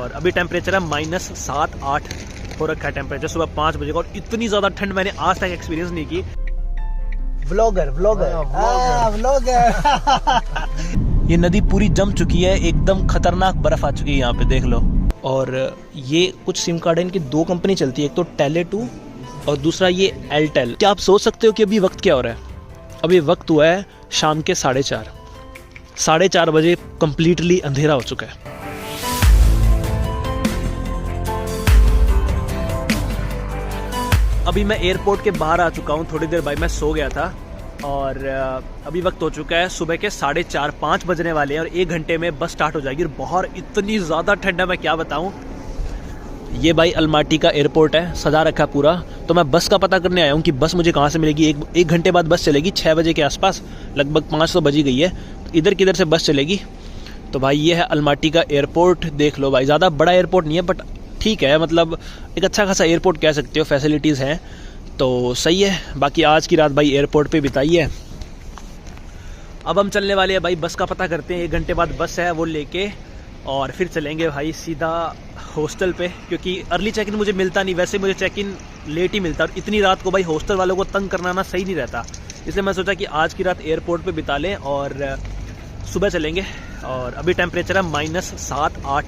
और अभी टेम्परेचर है -7-8 हो रखा है टेम्परेचर सुबह 5 बजे का। और इतनी ज़्यादा ठंड मैंने आज तक एक्सपीरियंस नहीं की। व्लॉगर ये नदी पूरी जम चुकी है, एकदम खतरनाक बर्फ आ चुकी है यहाँ पे, देख लो। और ये कुछ सिम कार्ड है इनकी, 2 कंपनी चलती है, एक तो टेले2 और दूसरा ये एयरटेल। क्या आप सोच सकते हो कि अभी वक्त क्या हो रहा है? अभी वक्त हुआ है शाम के 4:30 बजे, कंप्लीटली अंधेरा हो चुका है। अभी मैं एयरपोर्ट के बाहर आ चुका हूँ, थोड़ी देर बाद मैं सो गया था और अभी वक्त हो चुका है सुबह के 4:30-5 बजने वाले हैं और 1 घंटे में बस स्टार्ट हो जाएगी। और बाहर इतनी ज़्यादा ठंड है, मैं क्या बताऊँ। ये भाई अलमाटी का एयरपोर्ट है, सजा रखा पूरा। तो मैं बस का पता करने आया हूँ कि बस मुझे कहाँ से मिलेगी। एक घंटे बाद बस चलेगी 6 बजे के आसपास, लगभग 5 तो बजी गई है। तो इधर किधर से बस चलेगी। तो भाई ये है अलमाटी का एयरपोर्ट, देख लो भाई। ज़्यादा बड़ा एयरपोर्ट नहीं है बट ठीक है, मतलब एक अच्छा खासा एयरपोर्ट कह सकते हो, फैसिलिटीज़ हैं तो सही है। बाकी आज की रात भाई एयरपोर्ट पे बिताई है। अब हम चलने वाले हैं भाई, बस का पता करते हैं। 1 घंटे बाद बस है, वो लेके और फिर चलेंगे भाई सीधा हॉस्टल पे, क्योंकि अर्ली चेक इन मुझे मिलता नहीं। वैसे मुझे चेक इन लेट ही मिलता और इतनी रात को भाई हॉस्टल वालों को तंग करना ना सही नहीं रहता। इसलिए मैं सोचा कि आज की रात एयरपोर्ट पे बिता लें और सुबह चलेंगे। और अभी टेम्परेचर है -7-8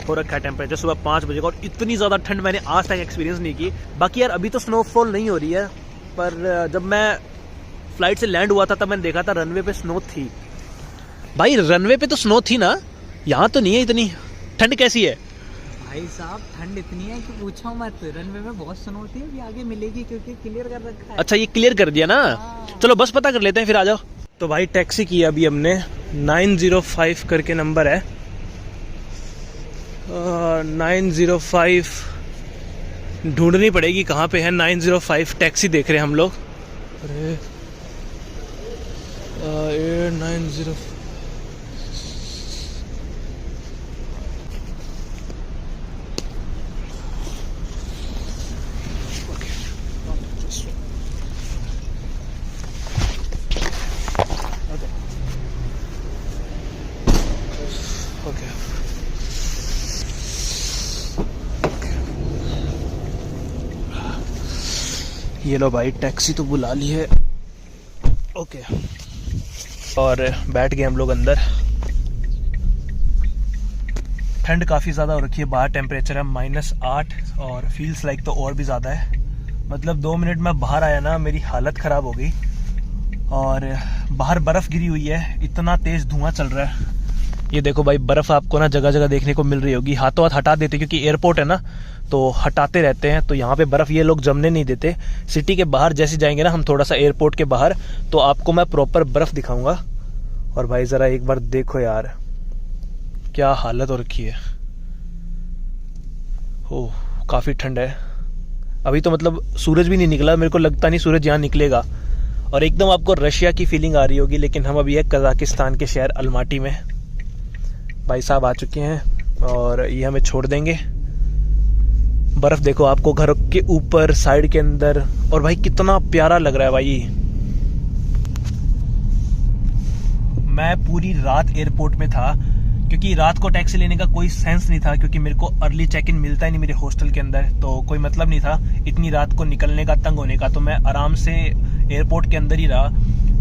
हो रखा है टेम्परेचर सुबह 5 बजे का। और इतनी ज़्यादा ठंड मैंने आज तक एक्सपीरियंस नहीं की। बाकी यार अभी तो स्नोफॉल नहीं हो रही है, पर जब मैं फ्लाइट से लैंड हुआ था तब मैंने देखा था रनवे पे स्नो थी। भाई रनवे पे तो स्नो थी ना, यहाँ तो नहीं है इतनी। ठंड कैसी है भाई साहब? ठंड इतनी है कि पूछो मत। रनवे में बहुत स्नो होती है, अभी आगे मिलेगी क्योंकि क्लियर कर रखा है। अच्छा ये क्लियर कर दिया ना। चलो बस पता कर लेते हैं फिर, आ जाओ। तो भाई टैक्सी की अभी हमने 905 करके नंबर है, 905 ढूंढनी पड़ेगी कहाँ पे है। 905 टैक्सी देख रहे हैं हम लोग। अरे 90 ये लो भाई टैक्सी तो बुला ली है। ओके और बैठ गए हम लोग अंदर। ठंड काफ़ी ज़्यादा हो रखी है, बाहर टेम्परेचर है -8 और फील्स लाइक तो और भी ज़्यादा है। मतलब 2 मिनट में बाहर आया ना, मेरी हालत ख़राब हो गई। और बाहर बर्फ़ गिरी हुई है, इतना तेज़ धुआं चल रहा है। ये देखो भाई बर्फ़ आपको ना जगह जगह देखने को मिल रही होगी। हाथों हाथ हटा देते क्योंकि एयरपोर्ट है ना, तो हटाते रहते हैं। तो यहाँ पे बर्फ़ ये लोग जमने नहीं देते। सिटी के बाहर जैसे जाएंगे ना हम, थोड़ा सा एयरपोर्ट के बाहर, तो आपको मैं प्रॉपर बर्फ़ दिखाऊंगा। और भाई ज़रा एक बार देखो यार, क्या हालत हो रखी है। ओह काफ़ी ठंड है अभी तो। मतलब सूरज भी नहीं निकला, मेरे को लगता नहीं सूरज यहाँ निकलेगा। और एकदम आपको रशिया की फीलिंग आ रही होगी। लेकिन हम अभी है कजाकिस्तान के शहर अलमाटी में। भाई साहब आ चुके हैं और ये हमें छोड़ देंगे। बर्फ देखो आपको घर के ऊपर, साइड के अंदर। और भाई कितना प्यारा लग रहा है भाई। मैं पूरी रात एयरपोर्ट में था क्योंकि रात को टैक्सी लेने का कोई सेंस नहीं था, क्योंकि मेरे को अर्ली चेक इन मिलता ही नहीं मेरे हॉस्टल के अंदर। तो कोई मतलब नहीं था इतनी रात को निकलने का, तंग होने का। तो मैं आराम से एयरपोर्ट के अंदर ही रहा।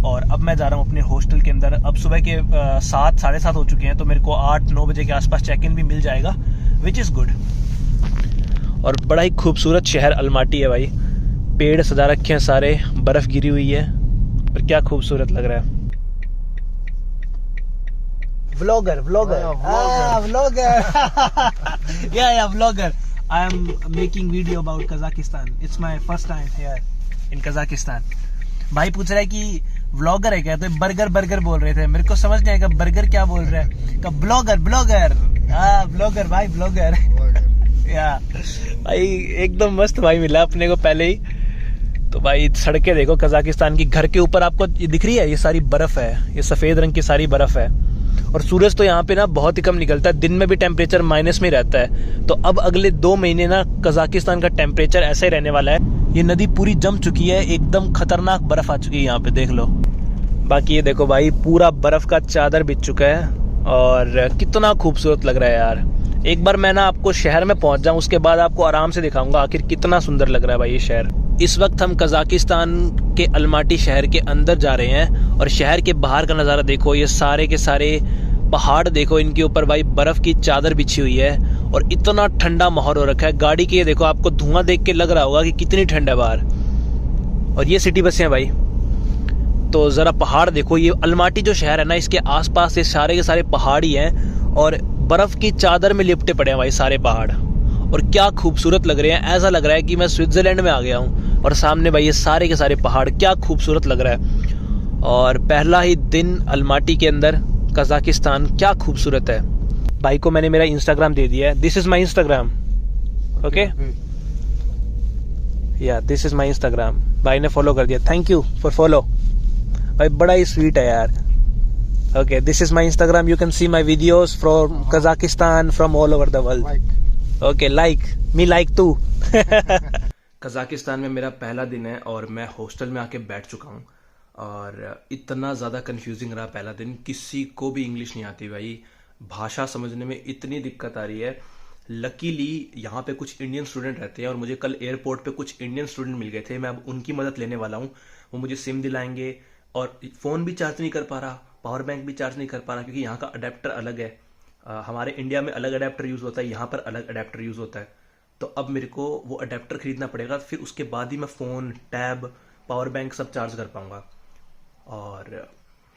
और अब मैं जा रहा हूँ अपने हॉस्टल के अंदर। अब सुबह के 7 साढ़े 7 हो चुके हैं, तो मेरे को 8-9 बजे के आसपास चेक इन भी मिल जाएगा, विच इज़ गुड। और बड़ा ही खूबसूरत शहर अलमाटी है भाई। पेड़ सजा रखे हैं सारे, बर्फ़ गिरी हुई है और क्या खूबसूरत लग रहा है। Vlogger I am making video about Kazakhstan. It's my first time here in Kazakhstan. भाई पूछ रहा है कि व्लॉगर है क्या, तो बर्गर बोल रहे थे। मेरे को समझ नहीं आएगा बर्गर क्या बोल रहा है। ब्लॉगर ब्लॉगर भाई, ब्लॉगर या भाई एकदम मस्त भाई मिला अपने को पहले ही। तो भाई सड़कें देखो कजाकिस्तान की। घर के ऊपर आपको ये दिख रही है, ये सारी बर्फ है, ये सफेद रंग की सारी बर्फ है। और सूरज तो यहाँ पे ना बहुत ही कम निकलता है, दिन में भी टेम्परेचर माइनस में रहता है। तो अब अगले 2 महीने ना कजाकिस्तान का टेम्परेचर ऐसा ही रहने वाला है। ये नदी पूरी जम चुकी है, एकदम खतरनाक बर्फ आ चुकी है यहाँ पे, देख लो। बाकी ये देखो भाई पूरा बर्फ का चादर बिछ चुका है और कितना खूबसूरत लग रहा है यार। एक बार मैं ना आपको शहर में पहुंच जाऊं, उसके बाद आपको आराम से दिखाऊंगा आखिर कितना सुंदर लग रहा है भाई ये शहर। इस वक्त हम कजाकिस्तान के अलमाटी शहर के अंदर जा रहे हैं और शहर के बाहर का नज़ारा देखो। ये सारे के सारे पहाड़ देखो, इनके ऊपर भाई बर्फ़ की चादर बिछी हुई है और इतना ठंडा माहौल हो रखा है। गाड़ी के ये देखो, आपको धुआं देख के लग रहा होगा कि कितनी ठंड है बाहर। और ये सिटी बसें हैं भाई। तो ज़रा पहाड़ देखो, ये अलमाटी जो शहर है ना, इसके आसपास ये सारे के सारे पहाड़ ही हैं और बर्फ़ की चादर में लिपटे पड़े हैं भाई सारे पहाड़। और क्या खूबसूरत लग रहे हैं, ऐसा लग रहा है कि मैं स्विट्ज़रलैंड में आ गया हूँ। और सामने भाई ये सारे के सारे पहाड़, क्या खूबसूरत लग रहा है। और पहला ही दिन अलमाटी के अंदर, कजाकिस्तान क्या खूबसूरत है। भाई को मैंने मेरा इंस्टाग्राम दे दिया है, this is my Instagram. Okay या दिस इज़ माई इंस्टाग्राम। भाई ने फॉलो कर दिया, थैंक यू फॉर फॉलो। भाई बड़ा ही स्वीट है यार। Okay, this is my Instagram, you can see my videos from Kazakhstan, from all over the world. Okay, like me, like too. Kazakhstan में मेरा पहला दिन है और मैं हॉस्टल में आके बैठ चुका हूँ और इतना ज़्यादा कंफ्यूजिंग रहा पहला दिन। किसी को भी इंग्लिश नहीं आती भाई, भाषा समझने में इतनी दिक्कत आ रही है। लकीली यहाँ पे कुछ इंडियन स्टूडेंट रहते हैं और मुझे कल एयरपोर्ट पे कुछ इंडियन स्टूडेंट मिल गए थे। मैं अब उनकी मदद लेने वाला हूँ। वो मुझे सिम दिलाएंगे और फ़ोन भी चार्ज नहीं कर पा रहा, पावर बैंक भी चार्ज नहीं कर पा रहा, क्योंकि यहाँ का अडेप्टर अलग है। हमारे इंडिया में अलग अडेप्टर यूज़ होता है, यहाँ पर अलग अडेप्टर यूज़ होता है। तो अब मेरे को वो अडेप्टर खरीदना पड़ेगा, फिर उसके बाद ही मैं फ़ोन, टैब, पावर बैंक सब चार्ज कर पाऊँगा। और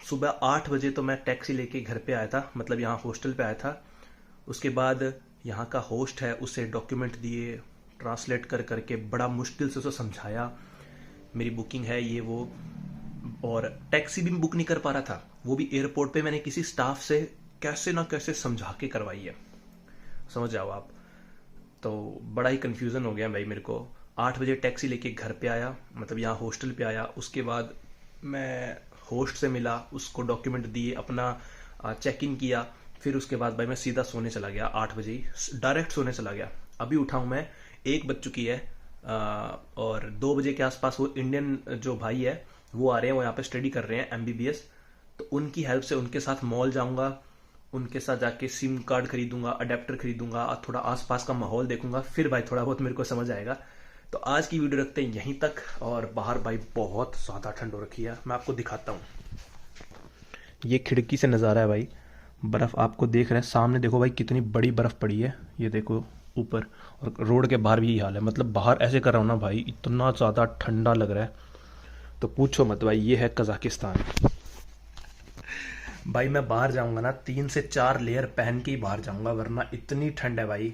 सुबह 8 बजे तो मैं टैक्सी लेके घर पे आया था, मतलब यहाँ हॉस्टल पे आया था। उसके बाद यहाँ का होस्ट है, उसे डॉक्यूमेंट दिए, ट्रांसलेट कर करके बड़ा मुश्किल से उसे समझाया मेरी बुकिंग है ये वो। और टैक्सी भी बुक नहीं कर पा रहा था, वो भी एयरपोर्ट पे मैंने किसी स्टाफ से कैसे ना कैसे समझा के करवाई है, समझ जाओ आप। तो बड़ा ही कन्फ्यूज़न हो गया भाई मेरे को। 8 बजे टैक्सी लेके घर पे आया, मतलब यहाँ हॉस्टल पे आया। उसके बाद मैं होस्ट से मिला, उसको डॉक्यूमेंट दिए, अपना चेक इन किया। फिर उसके बाद भाई मैं सीधा सोने चला गया, 8 बजे ही डायरेक्ट सोने चला गया। अभी उठा हूँ मैं, 1 बज चुकी है और 2 बजे के आसपास वो इंडियन जो भाई है वो आ रहे हैं, वो यहाँ पे स्टडी कर रहे हैं MBBS। तो उनकी हेल्प से उनके साथ मॉल जाऊँगा, उनके साथ जाके सिम कार्ड खरीदूंगा, अडेप्टर खरीदूंगा, थोड़ा आसपास का माहौल देखूंगा, फिर भाई थोड़ा बहुत मेरे को समझ आएगा। तो आज की वीडियो रखते हैं यहीं तक। और बाहर भाई बहुत ज़्यादा ठंड हो रखी है, मैं आपको दिखाता हूँ। ये खिड़की से नज़ारा है भाई, बर्फ़ आपको देख रहे हैं सामने, देखो भाई कितनी बड़ी बर्फ़ पड़ी है, ये देखो ऊपर। और रोड के बाहर भी यही हाल है, मतलब बाहर ऐसे कर रहा हूँ ना भाई, इतना ज़्यादा ठंडा लग रहा है तो पूछो मत भाई। ये है कजाकिस्तान भाई। मैं बाहर जाऊंगा ना 3 से 4 लेयर पहन के ही बाहर जाऊंगा, वरना इतनी ठंड है भाई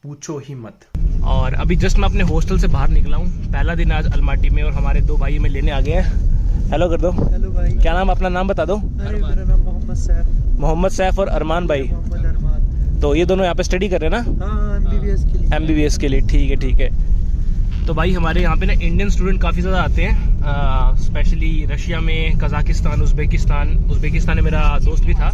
पूछो ही मत। और अभी जस्ट मैं अपने हॉस्टल से बाहर निकला हूँ, पहला दिन आज अलमाटी में, और हमारे 2 भाई में लेने आ गए हैं। हेलो कर दो। हेलो भाई। क्या नाम, अपना नाम बता दो। अरे मेरा नाम मोहम्मद सैफ। मोहम्मद सैफ और अरमान भाई। तो ये दोनों यहाँ पे स्टडी कर रहे हैं ना? हाँ, MBBS के लिए। ठीक है ठीक है। तो भाई हमारे यहाँ पे ना इंडियन स्टूडेंट काफ़ी ज़्यादा आते हैं, स्पेशली रशिया में, कजाकिस्तान, उज़्बेकिस्तान में मेरा दोस्त भी था।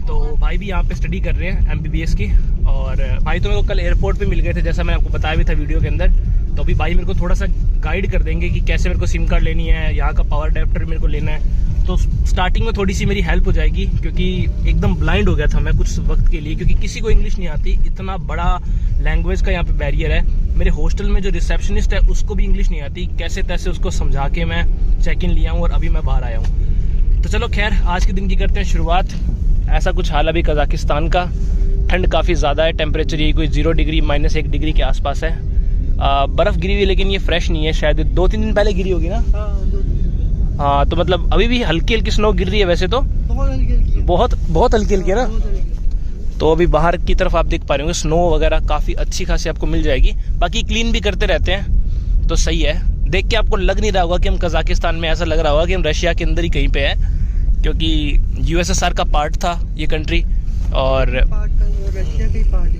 तो भाई भी यहाँ पे स्टडी कर रहे हैं MBBS की। और भाई तो मेरे को कल एयरपोर्ट पे मिल गए थे, जैसा मैंने आपको बताया भी था वीडियो के अंदर। तो अभी भाई मेरे को थोड़ा सा गाइड कर देंगे कि कैसे मेरे को सिम कार्ड लेनी है, यहाँ का पावर अडेप्टर मेरे को लेना है। तो स्टार्टिंग में थोड़ी सी मेरी हेल्प हो जाएगी, क्योंकि एकदम ब्लाइंड हो गया था मैं कुछ वक्त के लिए, क्योंकि किसी को इंग्लिश नहीं आती। इतना बड़ा लैंग्वेज का यहाँ पे बैरियर है। मेरे हॉस्टल में जो रिसेप्शनिस्ट है उसको भी इंग्लिश नहीं आती, कैसे तैसे उसको समझा के मैं चेक इन लिया हूँ और अभी मैं बाहर आया हूँ। तो चलो खैर, आज के दिन की करते हैं शुरुआत। ऐसा कुछ हाल अभी कजाकिस्तान का, ठंड काफ़ी ज़्यादा है, टेम्परेचर ये कोई 0 डिग्री -1 डिग्री के आसपास है। बर्फ़ गिरी हुई, लेकिन ये फ्रेश नहीं है, शायद 2-3 दिन पहले गिरी होगी ना। हाँ, तो मतलब अभी भी हल्की हल्की स्नो गिर रही है वैसे तो, बहुत हल्की हल्की है ना। तो अभी बाहर की तरफ आप देख पा रहे होंगे स्नो वगैरह काफ़ी अच्छी खासी आपको मिल जाएगी। बाकी क्लीन भी करते रहते हैं तो सही है। देख के आपको लग नहीं रहा होगा कि हम कजाकिस्तान में, ऐसा लग रहा होगा कि हम रशिया के अंदर ही कहीं पे है, क्योंकि USSR का पार्ट था ये कंट्री। और रशिया का पार्ट है,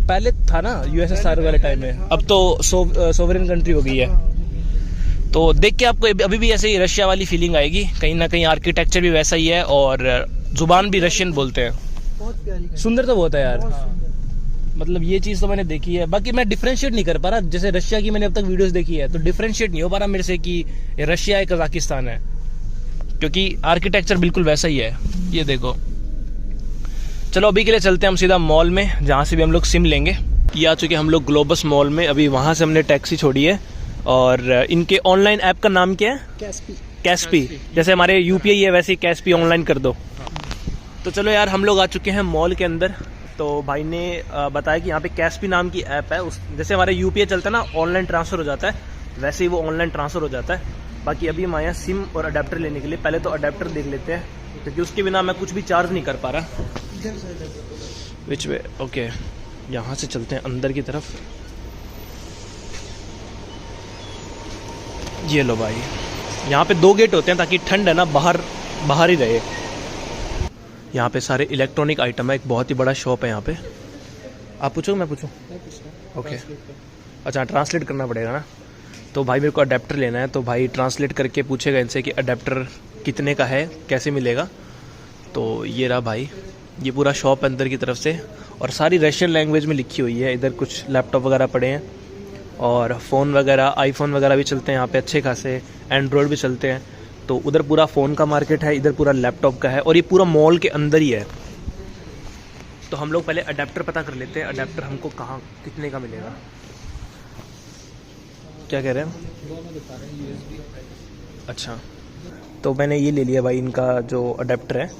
पहले था ना USSR वाले टाइम में, अब तो सोवरेन कंट्री हो गई है। तो देख के आपको अभी भी ऐसे ही रशिया वाली फीलिंग आएगी, कहीं ना कहीं आर्किटेक्चर भी वैसा ही है और जुबान भी रशियन बोलते हैं। बहुत प्यारी, सुंदर तो बहुत है यार। मतलब ये चीज़ तो मैंने देखी है। बाकी मैं डिफरेंशिएट नहीं कर पा रहा, जैसे रशिया की मैंने अब तक वीडियोस देखी है तो डिफरेंशिएट नहीं हो पा रहा मेरे से कि ये रशिया है कजाकिस्तान है, क्योंकि आर्किटेक्चर बिल्कुल वैसा ही है। ये देखो, चलो अभी के लिए चलते हैं हम सीधा मॉल में, जहाँ से भी हम लोग सिम लेंगे। ये आ चुके हम लोग ग्लोबस मॉल में। अभी वहाँ से हमने टैक्सी छोड़ी है और इनके ऑनलाइन ऐप का नाम क्या है? कैस्पी। जैसे हमारे यूपीआई है वैसे ही कैस्पी ऑनलाइन कर दो। तो चलो यार हम लोग आ चुके हैं मॉल के अंदर। तो भाई ने बताया कि यहाँ पे कैस्पी नाम की ऐप है, उस जैसे हमारे यूपीआई चलता है ना, ऑनलाइन ट्रांसफ़र हो जाता है, वैसे ही वो ऑनलाइन ट्रांसफ़र हो जाता है। बाकी अभी हम आए हैं सिम और अडेप्टर लेने के लिए। पहले तो अडेप्टर देख लेते हैं, क्योंकि उसके बिना मैं कुछ भी चार्ज नहीं कर पा रहा। विच वे? ओके, यहाँ से चलते हैं अंदर की तरफ। ये लो भाई, यहाँ पे 2 गेट होते हैं ताकि ठंड है ना बाहर ही रहे। यहाँ पे सारे इलेक्ट्रॉनिक आइटम है, एक बहुत ही बड़ा शॉप है यहाँ पे। आप पूछो मैं पूछूं? ओके, अच्छा ट्रांसलेट करना पड़ेगा ना। तो भाई मेरे को अडेप्टर लेना है, तो भाई ट्रांसलेट करके पूछेगा इनसे कि अडेप्टर कितने का है, कैसे मिलेगा। तो ये रहा भाई, ये पूरा शॉप अंदर की तरफ से, और सारी रशियन लैंग्वेज में लिखी हुई है। इधर कुछ लैपटॉप वगैरह पड़े हैं और फ़ोन वगैरह, आईफोन वगैरह भी चलते हैं यहाँ पे अच्छे खासे, एंड्रॉयड भी चलते हैं। तो उधर पूरा फ़ोन का मार्केट है, इधर पूरा लैपटॉप का है, और ये पूरा मॉल के अंदर ही है। तो हम लोग पहले अडेप्टर पता कर लेते हैं, अडेप्टर हमको कहाँ कितने का मिलेगा। क्या कह रहे हैं? अच्छा, तो मैंने ये ले लिया भाई, इनका जो अडेप्टर है,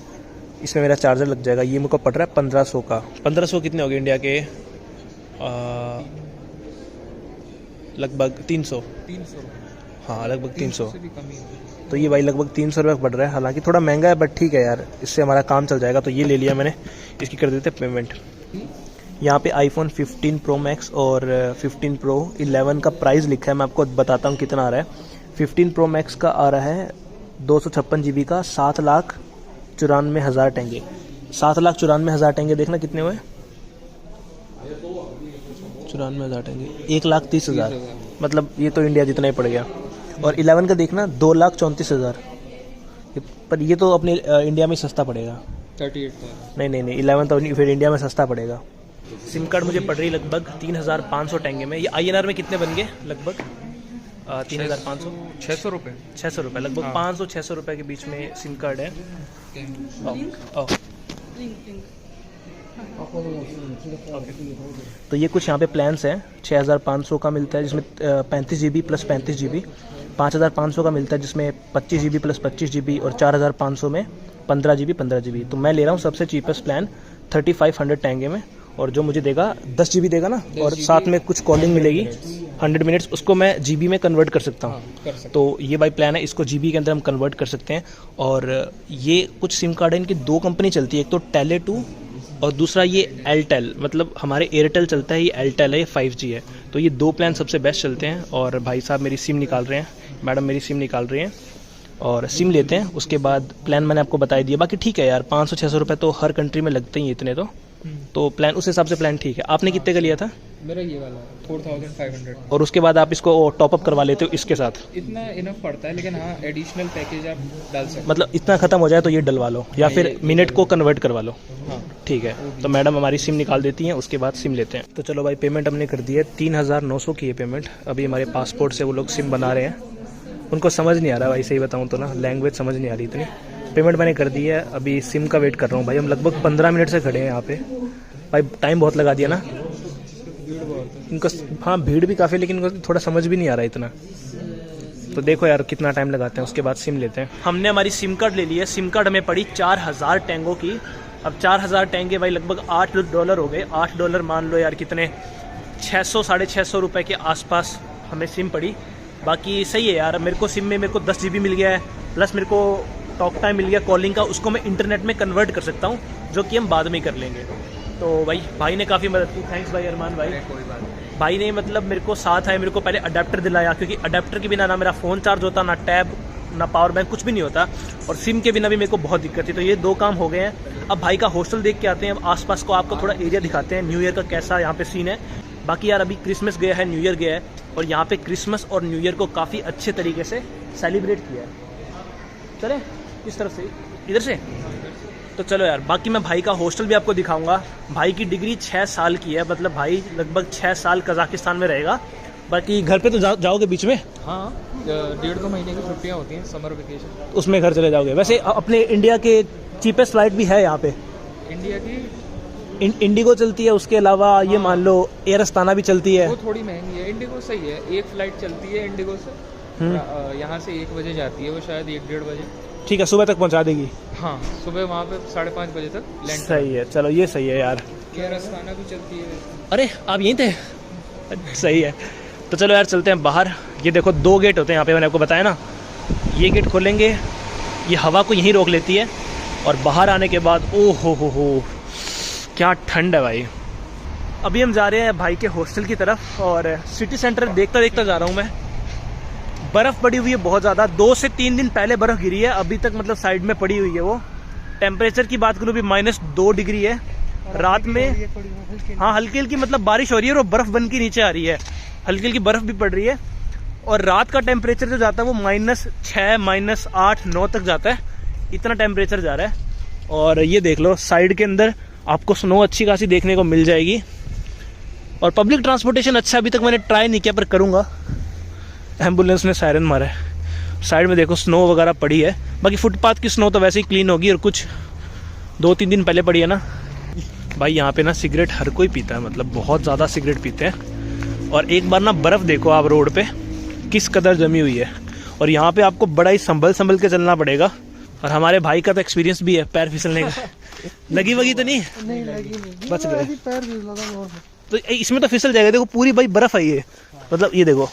इसमें मेरा चार्जर लग जाएगा। ये मुझको पड़ रहा है 1500 का। 1500 कितने हो गए इंडिया के? लगभग 300। हाँ लगभग 300। तो ये भाई लगभग 300 रुपये पड़ रहा है, हालांकि थोड़ा महंगा है बट ठीक है यार, इससे हमारा काम चल जाएगा। तो ये ले लिया मैंने, इसकी कर देते पेमेंट। यहाँ पे आईफोन 15 प्रो मैक्स और 15 प्रो 11 का प्राइस लिखा है, मैं आपको बताता हूँ कितना आ रहा है। 15 प्रो मैक्स का आ रहा है 256 GB का, 7,94,000 टेंगे। 7,94,000 टेंगे, देखना कितने हुए? 94,000 टेंगे, 1,30,000। मतलब ये तो इंडिया जितना ही पड़ गया। और 11 का देखना 2,34,000। पर ये तो अपने इंडिया में सस्ता पड़ेगा। 38 नहीं 11 तो फिर इंडिया में सस्ता पड़ेगा। सिम कार्ड मुझे पड़ रही लगभग 3,500 टेंगे में। ये INR में कितने बन गए? लगभग 3,500, 600 रुपये, 600 रुपये, लगभग 500-600 रुपये के बीच में सिम कार्ड है। तो ये कुछ यहाँ पे प्लान्स हैं। 6,500 का मिलता है जिसमें 35 GB प्लस 35 GB, 5,500 का मिलता है जिसमें 25 GB प्लस 25 GB, और 4,500 में 15 GB। तो मैं ले रहा हूँ सबसे चीपेस्ट प्लान 3,500 टेंगे में, और जो मुझे देगा 10 GB देगा ना, और साथ में कुछ कॉलिंग मिलेगी 100 मिनट्स, उसको मैं GB में कन्वर्ट कर सकता हूँ। तो ये भाई प्लान है, इसको GB के अंदर हम कन्वर्ट कर सकते हैं। और ये कुछ सिम कार्ड है, इनकी 2 कंपनी चलती है, एक तो टेले2 और दूसरा ये एयरटेल। मतलब हमारे एयरटेल चलता है, ये एयरटेल है, ये 5G है। तो ये 2 प्लान सबसे बेस्ट चलते हैं। और भाई साहब मेरी सिम निकाल रहे हैं, मैडम मेरी सिम निकाल रही हैं, और सिम लेते हैं। उसके बाद प्लान मैंने आपको बता दिया। बाकी ठीक है यार, 500-600 रुपये तो हर कंट्री में लगते ही इतने। तो प्लान उस हिसाब से प्लान ठीक है। आपने कितने का लिया था? मेरा ये वाला 4,500। और उसके बाद आप इसको टॉपअप करवा लेते हो इसके साथ? इतना इनफ पड़ता है, लेकिन हाँ एडिशनल पैकेज आप डाल सकते हैं। मतलब इतना ख़त्म हो जाए तो ये डलवा लो, या फिर मिनट को कन्वर्ट करवा लो। हाँ ठीक है, तो मैडम हमारी सिम निकाल देती हैं, उसके बाद सिम लेते हैं। तो चलो भाई पेमेंट हमने कर दी है, 3,900 की है पेमेंट। अभी हमारे पासपोर्ट से वो लोग सिम बना रहे हैं। उनको समझ नहीं आ रहा भाई, सही बताऊँ तो ना, लैंग्वेज समझ नहीं आ रही इतनी। पेमेंट मैंने कर दी है, अभी सिम का वेट कर रहा हूँ भाई। हम लगभग 15 मिनट से खड़े हैं यहाँ पे। भाई टाइम बहुत लगा दिया ना इनको। हाँ भीड़ भी काफ़ी, लेकिन इनको थोड़ा समझ भी नहीं आ रहा इतना। तो देखो यार कितना टाइम लगाते हैं, उसके बाद सिम लेते हैं। हमने हमारी सिम कार्ड ले ली है। सिम कार्ड हमें पड़ी 4,000 टेंगों की। अब 4,000 टेंगे भाई लगभग $8 हो गए। $8 मान लो यार कितने, 600-650 रुपये के आसपास हमें सिम पड़ी। बाकी सही है यार, मेरे को सिम में मेरे को 10 GB मिल गया है, प्लस मेरे को टॉक टाइम मिल गया कॉलिंग का, उसको मैं इंटरनेट में कन्वर्ट कर सकता हूँ, जो कि हम बाद में कर लेंगे। तो भाई ने काफ़ी मदद की, थैंक्स भाई अरमान भाई। कोई बात नहीं। भाई ने मतलब मेरे को साथ आए, मेरे को पहले अडेप्टर दिलाया, क्योंकि अडेप्टर के बिना ना मेरा फ़ोन चार्ज होता, ना टैब, ना पावर बैंक, कुछ भी नहीं होता, और सिम के बिना भी मेरे को बहुत दिक्कत थी। तो ये 2 काम हो गए हैं। अब भाई का हॉस्टल देख के आते हैं, अब आसपास को आपको थोड़ा एरिया दिखाते हैं, न्यू ईयर का कैसा यहाँ पे सीन है। बाकी यार अभी क्रिसमस गया है, न्यू ईयर गया है, और यहाँ पे क्रिसमस और न्यू ईयर को काफ़ी अच्छे तरीके से सेलिब्रेट किया है। चले किस तरफ से? इधर से। तो चलो यार, बाकी मैं भाई का हॉस्टल भी आपको दिखाऊंगा। भाई की डिग्री 6 साल की है, मतलब भाई लगभग 6 साल कजाकिस्तान में रहेगा। बाकी घर पे तो जाओगे बीच में? हाँ 1.5-2 महीने की छुट्टियाँ होती हैं, समर वेकेशन, उसमें घर चले जाओगे। वैसे अपने इंडिया के चीपेस्ट फ्लाइट भी है यहाँ पे। इंडिया की इंडिगो चलती है, उसके अलावा ये मान लो एयर अस्ताना भी चलती है। वो थोड़ी महंगी है, इंडिगो सही है। एक फ्लाइट चलती है इंडिगो से, यहाँ से 1 बजे जाती है वो, शायद 1-1:30 बजे। ठीक है, सुबह तक पहुंचा देगी। हाँ, सुबह वहाँ पे 5:30 बजे तक लैंड। सही है, चलो ये सही है यार। एयर अस्ताना भी चलती है। अरे आप यहीं थे? सही है। तो चलो यार चलते हैं बाहर। ये देखो 2 गेट होते हैं यहाँ पे, मैंने आपको बताया ना। ये गेट खोलेंगे, ये हवा को यहीं रोक लेती है, और बाहर आने के बाद ओ हो क्या ठंड है भाई। अभी हम जा रहे हैं भाई के हॉस्टल की तरफ, और सिटी सेंटर देखता देखता जा रहा हूँ मैं। बर्फ़ पड़ी हुई है बहुत ज़्यादा, 2 से 3 दिन पहले बर्फ़ गिरी है, अभी तक मतलब साइड में पड़ी हुई है वो। टेम्परेचर की बात करूँ भी -2 डिग्री है रात में। हाँ हल्की हल्की मतलब बारिश हो रही है, और बर्फ़ बन के नीचे आ रही है, हल्की हल्की बर्फ़ भी पड़ रही है। और रात का टेम्परेचर जो जाता है वो -6, -8, -9 तक जाता है, इतना टेम्परेचर जा रहा है। और ये देख लो साइड के अंदर आपको स्नो अच्छी खासी देखने को मिल जाएगी। और पब्लिक ट्रांसपोर्टेशन अच्छा अभी तक मैंने ट्राई नहीं किया, पर करूँगा। एम्बुलेंस ने सायरन मारा है। साइड में देखो स्नो वगैरह पड़ी है, बाकी फुटपाथ की स्नो तो वैसे ही क्लीन होगी, और कुछ 2-3 दिन पहले पड़ी है ना। भाई यहाँ पे ना सिगरेट हर कोई पीता है, मतलब बहुत ज़्यादा सिगरेट पीते हैं। और एक बार ना बर्फ़ देखो आप रोड पे किस कदर जमी हुई है, और यहाँ पे आपको बड़ा ही संभल के चलना पड़ेगा। और हमारे भाई का तो एक्सपीरियंस भी है पैर फिसलने का। लगी वगी तो नहीं लगी, बच गए। तो इसमें तो फिसल जाएगा, देखो पूरी भाई बर्फ़ है ये, मतलब ये देखो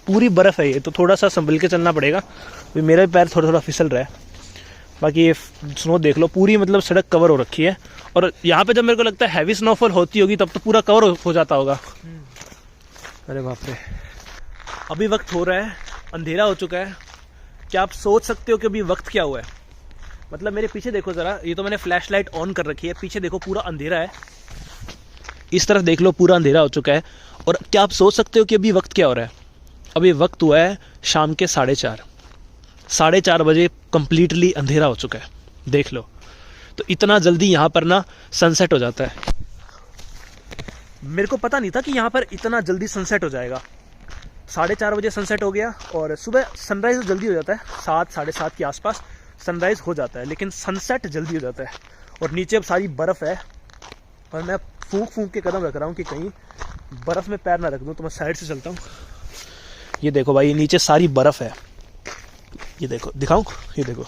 पूरी बर्फ़ है ये, तो थोड़ा सा संभल के चलना पड़ेगा। अभी मेरा भी पैर थोड़ा फिसल रहा है। बाकी ये स्नो देख लो, पूरी मतलब सड़क कवर हो रखी है। और यहाँ पे जब मेरे को लगता है हैवी स्नोफॉल होती होगी तब तो पूरा कवर हो जाता होगा। अरे बाप रे, अभी वक्त हो रहा है, अंधेरा हो चुका है। क्या आप सोच सकते हो कि अभी वक्त क्या हुआ है? मतलब मेरे पीछे देखो ज़रा, ये तो मैंने फ्लैश लाइट ऑन कर रखी है, पीछे देखो पूरा अंधेरा है। इस तरफ देख लो पूरा अंधेरा हो चुका है। और क्या आप सोच सकते हो कि अभी वक्त क्या हो रहा है? अभी वक्त हुआ है शाम के 4:30 बजे, कम्प्लीटली अंधेरा हो चुका है, देख लो। तो इतना जल्दी यहाँ पर ना सनसेट हो जाता है। मेरे को पता नहीं था कि यहाँ पर इतना जल्दी सनसेट हो जाएगा। 4:30 बजे सनसेट हो गया, और सुबह सनराइज़ जल्दी हो जाता है, 7, 7:30 के आसपास सनराइज़ हो जाता है, लेकिन सनसेट जल्दी हो जाता है। और नीचे अब सारी बर्फ़ है, और मैं फूंक के कदम रख रहा हूँ कि कहीं बर्फ़ में पैर ना रख दूँ, तो मैं साइड से चलता हूँ। ये देखो भाई, नीचे सारी बर्फ़ है, ये देखो, दिखाऊं? ये देखो,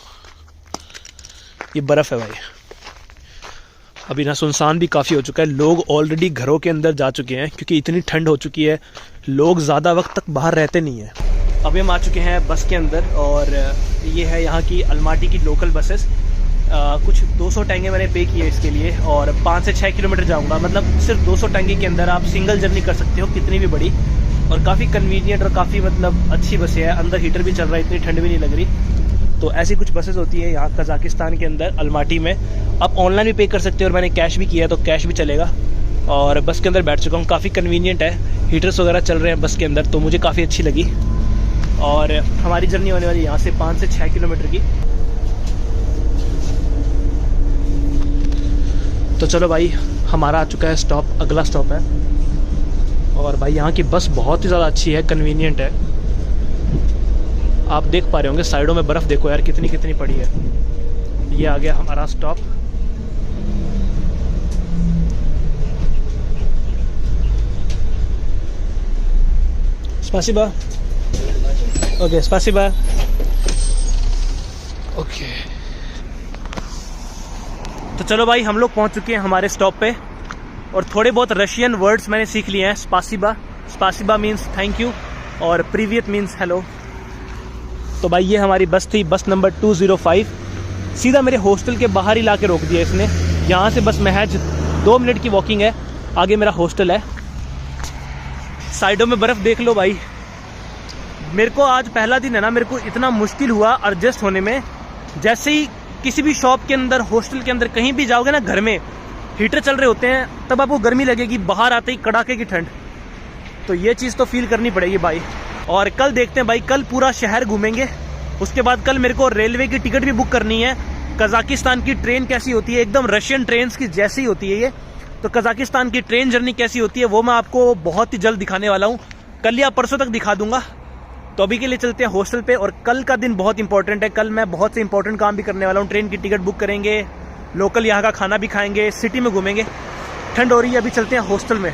ये बर्फ़ है भाई। अभी ना सुनसान भी काफ़ी हो चुका है, लोग ऑलरेडी घरों के अंदर जा चुके हैं, क्योंकि इतनी ठंड हो चुकी है, लोग ज़्यादा वक्त तक बाहर रहते नहीं हैं। अभी हम आ चुके हैं बस के अंदर, और ये है यहाँ की अलमाटी की लोकल बसेस। कुछ 200 टैंगे मैंने पे किए इसके लिए, और 5 से 6 किलोमीटर जाऊँगा। मतलब सिर्फ 200 टैंगे के अंदर आप सिंगल जर्नी कर सकते हो, कितनी भी बड़ी। और काफ़ी कन्वीनियंट और काफ़ी मतलब अच्छी बसें हैं, अंदर हीटर भी चल रहा है, इतनी ठंड भी नहीं लग रही। तो ऐसी कुछ बसेस होती है यहाँ कजाकिस्तान के अंदर अलमाटी में। आप ऑनलाइन भी पे कर सकते हो, और मैंने कैश भी किया है, तो कैश भी चलेगा। और बस के अंदर बैठ चुका हूँ, काफ़ी कन्वीनियंट है, हीटर्स वगैरह चल रहे हैं बस के अंदर, तो मुझे काफ़ी अच्छी लगी। और हमारी जर्नी होने वाली यहाँ से 5 से 6 किलोमीटर की। तो चलो भाई, हमारा आ चुका है स्टॉप, अगला स्टॉप है। और भाई यहाँ की बस बहुत ही ज़्यादा अच्छी है, कन्वीनियंट है। आप देख पा रहे होंगे साइडों में बर्फ़ देखो यार, कितनी पड़ी है। ये आ गया हमारा स्टॉप। स्पासिबा। ओके, स्पासिबा। ओके, तो चलो भाई, हम लोग पहुंच चुके हैं हमारे स्टॉप पे। और थोड़े बहुत रशियन वर्ड्स मैंने सीख लिए हैं। स्पासिबा मीन्स थैंक यू, और प्रीवियत मीन्स हेलो। तो भाई ये हमारी बस थी, बस नंबर 205। सीधा मेरे हॉस्टल के बाहर ही ला के रोक दिया इसने। यहाँ से बस महज 2 मिनट की वॉकिंग है, आगे मेरा हॉस्टल है। साइडों में बर्फ़ देख लो भाई। मेरे को आज पहला दिन है ना, मेरे को इतना मुश्किल हुआ एडजस्ट होने में। जैसे ही किसी भी शॉप के अंदर, हॉस्टल के अंदर, कहीं भी जाओगे ना, घर में हीटर चल रहे होते हैं, तब आपको गर्मी लगेगी, बाहर आते ही कड़ाके की ठंड। तो ये चीज़ तो फील करनी पड़ेगी भाई। और कल देखते हैं भाई, कल पूरा शहर घूमेंगे। उसके बाद कल मेरे को रेलवे की टिकट भी बुक करनी है। कजाकिस्तान की ट्रेन कैसी होती है, एकदम रशियन ट्रेन की जैसी ही होती है ये। तो कजाकिस्तान की ट्रेन जर्नी कैसी होती है वो मैं आपको बहुत ही जल्द दिखाने वाला हूँ, कल या परसों तक दिखा दूंगा। तो अभी के लिए चलते हैं हॉस्टल पे। और कल का दिन बहुत इंपॉर्टेंट है, कल मैं बहुत से इंपॉर्टेंट काम भी करने वाला हूँ। ट्रेन की टिकट बुक करेंगे, लोकल यहाँ का खाना भी खाएंगे, सिटी में घूमेंगे। ठंड हो रही है, अभी चलते हैं हॉस्टल में।